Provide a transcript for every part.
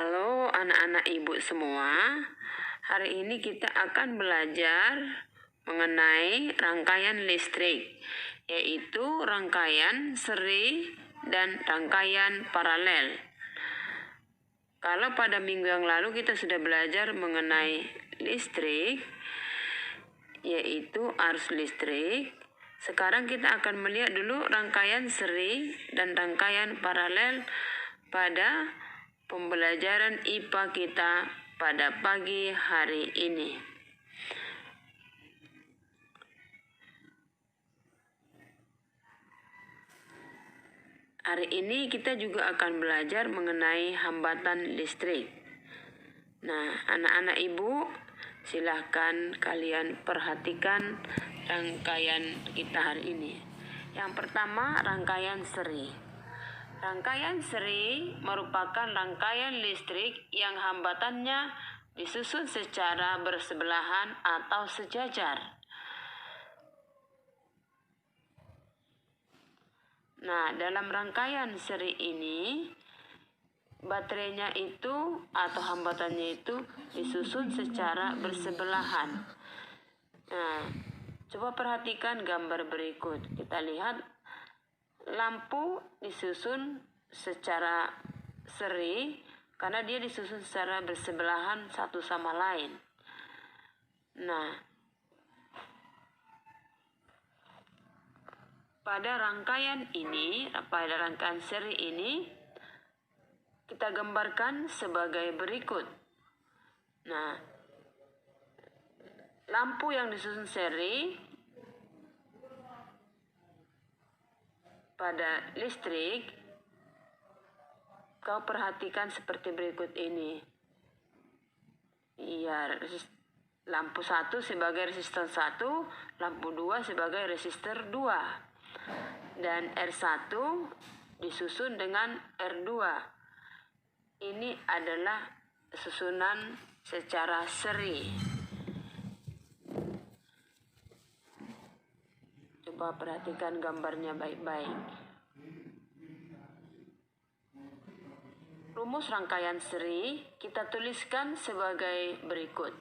Halo anak-anak ibu semua, hari ini kita akan belajar mengenai rangkaian listrik, yaitu rangkaian seri dan rangkaian paralel. Kalau pada minggu yang lalu kita sudah belajar mengenai listrik, yaitu arus listrik, sekarang kita akan melihat dulu rangkaian seri dan rangkaian paralel pada pembelajaran IPA kita pada pagi hari ini. Hari ini kita juga akan belajar mengenai hambatan listrik. Nah, anak-anak ibu, silahkan kalian perhatikan rangkaian kita hari ini. Yang pertama, rangkaian seri. Rangkaian seri merupakan rangkaian listrik yang hambatannya disusun secara bersebelahan atau sejajar. Nah, dalam rangkaian seri ini, baterainya itu atau hambatannya itu disusun secara bersebelahan. Nah, coba perhatikan gambar berikut. Kita lihat lampu disusun secara seri karena dia disusun secara bersebelahan satu sama lain. Nah, pada rangkaian seri ini kita gambarkan sebagai berikut. Nah, lampu yang disusun seri pada listrik, kau perhatikan seperti berikut ini. Iya, lampu 1 sebagai resistor 1, lampu 2 sebagai resistor 2. Dan R1 disusun dengan R2. Ini adalah susunan secara seri. Coba perhatikan gambarnya baik-baik. Rumus rangkaian seri kita tuliskan sebagai berikut.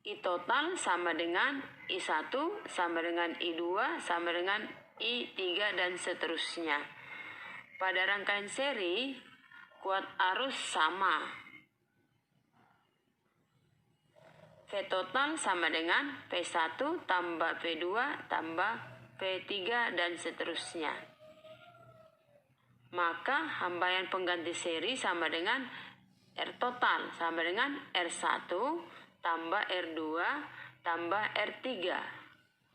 I total sama dengan I1 sama dengan I2 sama dengan I3 dan seterusnya. Pada rangkaian seri, kuat arus sama. V total sama dengan P1 tambah P2 tambah P3 dan seterusnya. Maka hambatan pengganti seri sama dengan R total sama dengan R1 tambah R2 tambah R3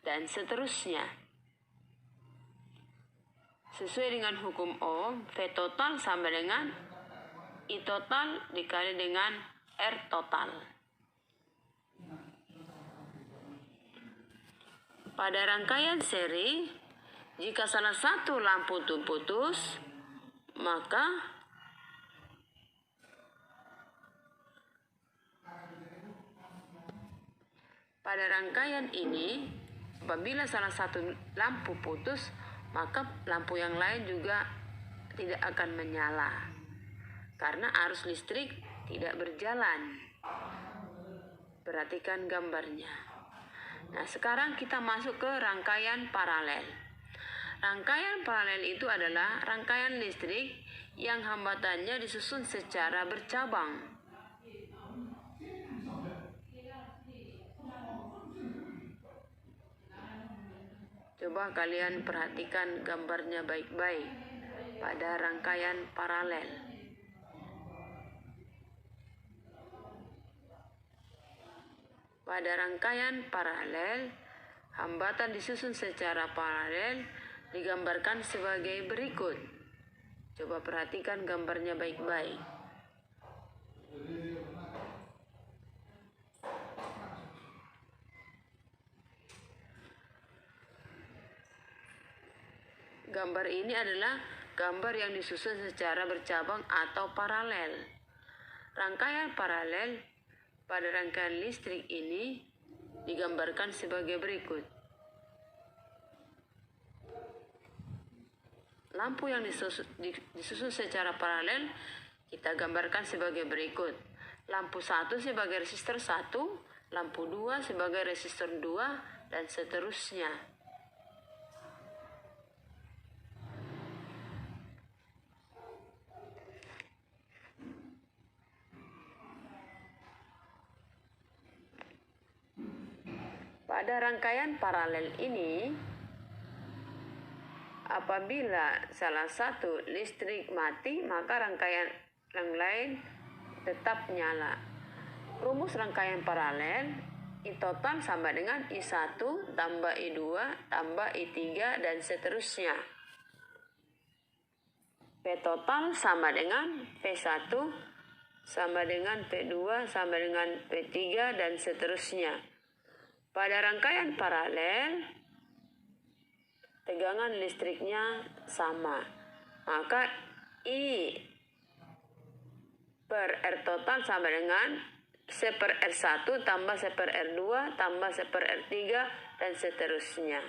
dan seterusnya. Sesuai dengan hukum Ohm, V total sama dengan I total dikali dengan R total. Pada rangkaian seri, jika salah satu lampu itu putus, maka pada rangkaian ini, apabila salah satu lampu putus, maka lampu yang lain juga tidak akan menyala, karena arus listrik tidak berjalan. Perhatikan gambarnya. Nah, sekarang kita masuk ke rangkaian paralel. Rangkaian paralel itu adalah rangkaian listrik yang hambatannya disusun secara bercabang. Coba kalian perhatikan gambarnya baik-baik pada rangkaian paralel. Pada rangkaian paralel, hambatan disusun secara paralel digambarkan sebagai berikut. Coba perhatikan gambarnya baik-baik. Gambar ini adalah gambar yang disusun secara bercabang atau paralel. Rangkaian paralel pada rangkaian listrik ini digambarkan sebagai berikut. lampu yang disusun secara paralel kita gambarkan sebagai berikut. Lampu 1 sebagai resistor 1, lampu 2 sebagai resistor 2, dan seterusnya. Pada rangkaian paralel ini, apabila salah satu listrik mati, maka rangkaian yang lain tetap nyala. Rumus rangkaian paralel, I total sama dengan I1 tambah I2 tambah I3 dan seterusnya. P total sama dengan P1 sama dengan P2 sama dengan P3 dan seterusnya. Pada rangkaian paralel, tegangan listriknya sama. Maka I per R total sama dengan C per R1 tambah C per R2 tambah C per R3 dan seterusnya.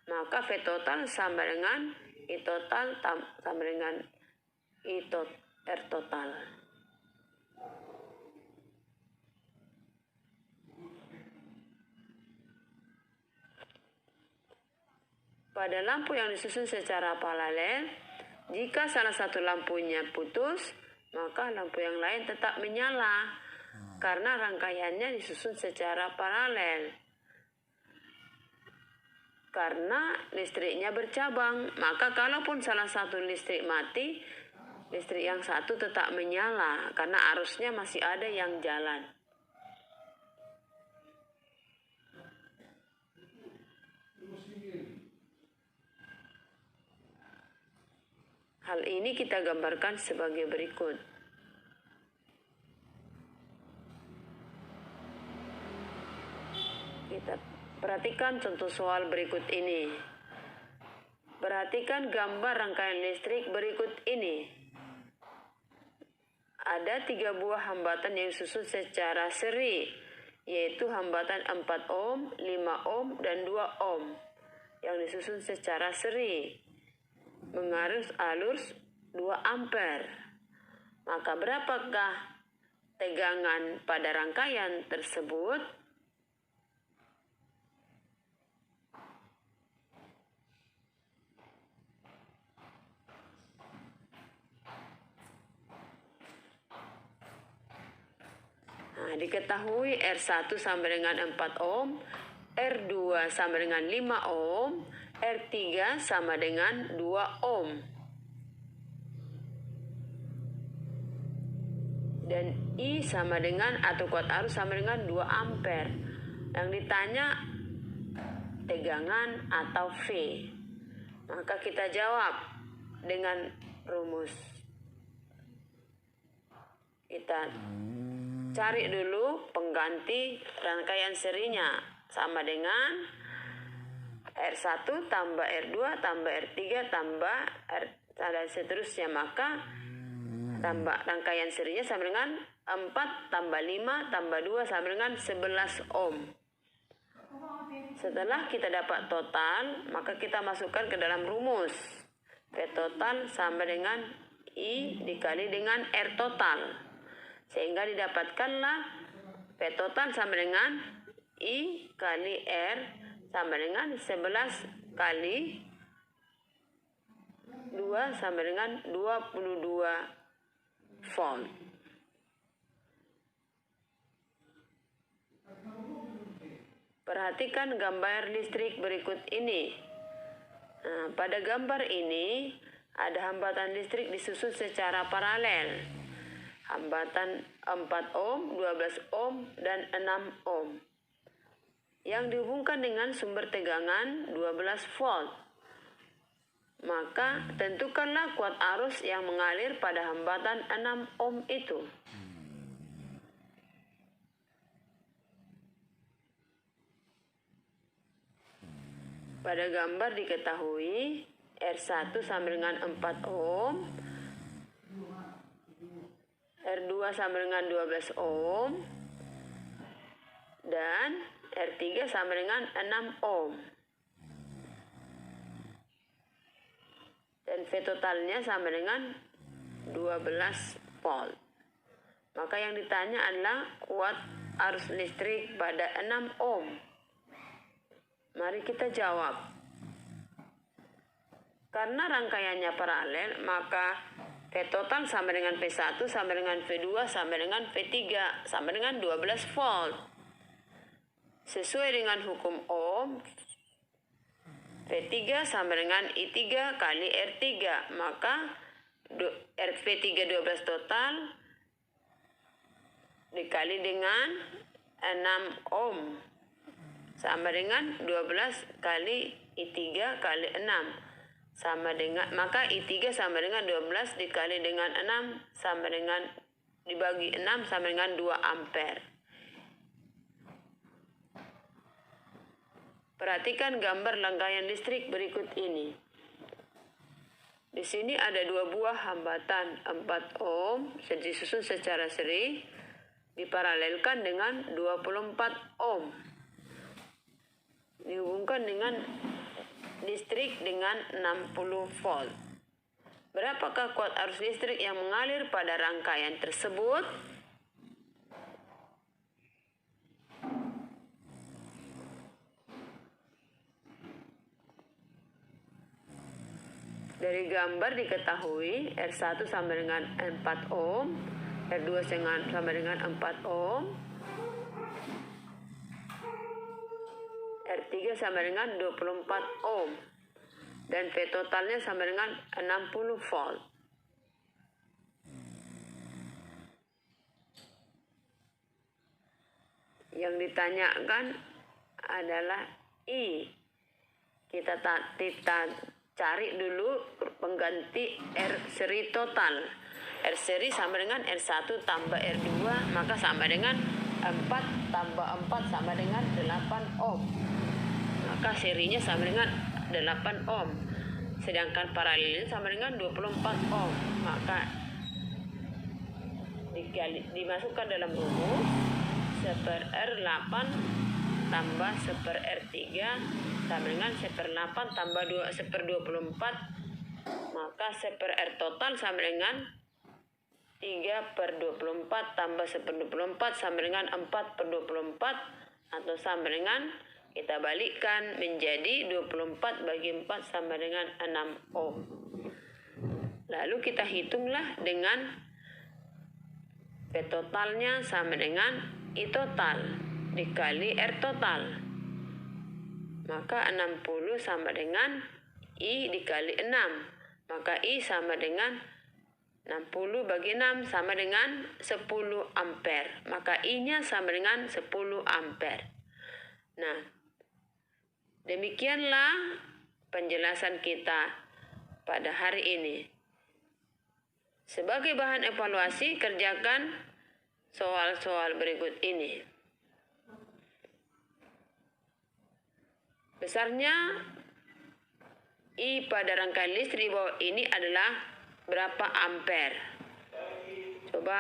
Maka V total sama dengan I total sama dengan R total. Pada lampu yang disusun secara paralel, jika salah satu lampunya putus, maka lampu yang lain tetap menyala karena rangkaiannya disusun secara paralel. Karena listriknya bercabang, maka kalaupun salah satu listrik mati, listrik yang satu tetap menyala karena arusnya masih ada yang jalan. Hal ini kita gambarkan sebagai berikut. Kita perhatikan contoh soal berikut ini. Perhatikan gambar rangkaian listrik berikut ini. Ada 3 buah hambatan yang disusun secara seri, yaitu hambatan 4 ohm, 5 ohm, dan 2 ohm yang disusun secara seri. Mengarus alus 2 ampere. Maka berapakah tegangan pada rangkaian tersebut? Nah, diketahui R1 sama dengan 4 ohm, R2 sama dengan 5 ohm, R3 sama dengan 2 ohm. Dan I sama dengan atau kuat arus sama dengan 2 ampere. Yang ditanya tegangan atau V. Maka kita jawab dengan rumus. Kita cari dulu pengganti rangkaian serinya, sama dengan R1 tambah R2 tambah R3 tambah R dan seterusnya. Maka tambah rangkaian serinya sama dengan 4 tambah 5 tambah 2 sama dengan 11 ohm. Setelah kita dapat total, maka kita masukkan ke dalam rumus. V total sama dengan I dikali dengan R total. Sehingga didapatkanlah V total sama dengan I kali R sama dengan 11 kali 2 sama dengan 22 volt. Perhatikan gambar listrik berikut ini. Nah, pada gambar ini ada hambatan listrik disusun secara paralel. Hambatan 4 ohm, 12 ohm, dan 6 ohm. Yang dihubungkan dengan sumber tegangan 12 volt. Maka tentukanlah kuat arus yang mengalir pada hambatan 6 ohm itu. Pada gambar diketahui R1 sama dengan 4 ohm, R2 sama dengan 12 ohm, dan R3 sama dengan 6 ohm. Dan dan V totalnya sama dengan 12 volt. Maka yang ditanya adalah kuat arus listrik pada 6 ohm. Mari kita jawab. Karena rangkaiannya paralel, maka V total sama dengan V1 sama dengan V2 sama dengan V3 sama dengan 12 volt. Sesuai dengan hukum Ohm, V3 sama dengan I3 kali R3. Maka V3 12 total dikali dengan 6 ohm sama dengan 12 kali I3 kali 6 sama dengan, maka I3 sama dengan 12 dikali dengan 6 sama dengan dibagi 6 sama dengan 2 ampere. Perhatikan gambar rangkaian listrik berikut ini. Di sini ada 2 buah hambatan 4 ohm disusun secara seri diparalelkan dengan 24 ohm. Dihubungkan dengan listrik dengan 60 volt. Berapakah kuat arus listrik yang mengalir pada rangkaian tersebut? Dari gambar diketahui R1 sama dengan 4 ohm, R2 sama dengan 4 ohm, R3 sama dengan 24 ohm, dan V totalnya sama dengan 60 volt. Yang ditanyakan adalah I. Kita cari dulu pengganti R seri total. R seri sama dengan R1 tambah R2, maka sama dengan 4 tambah 4 sama dengan 8 ohm. Maka serinya sama dengan 8 ohm. Sedangkan paralelnya sama dengan 24 ohm. Maka dimasukkan dalam rumus 1/R8 tambah 1/R3 sama dengan 1/8 tambah 1/24. Maka 1/R total sama dengan 3/24 tambah 1/24 sama dengan 4/24, atau sama dengan, kita balikkan menjadi 24 bagi 4 sama dengan 6 ohm. Lalu kita hitunglah dengan V totalnya sama dengan I total dikali R total. Maka 60 sama dengan I dikali 6. Maka I sama dengan 60 bagi 6 sama dengan 10 ampere. Maka I-nya sama dengan 10 ampere. Nah, demikianlah penjelasan kita pada hari ini. Sebagai bahan evaluasi, kerjakan soal-soal berikut ini. Besarnya I pada rangkaian listrik di bawah ini adalah berapa ampere? Coba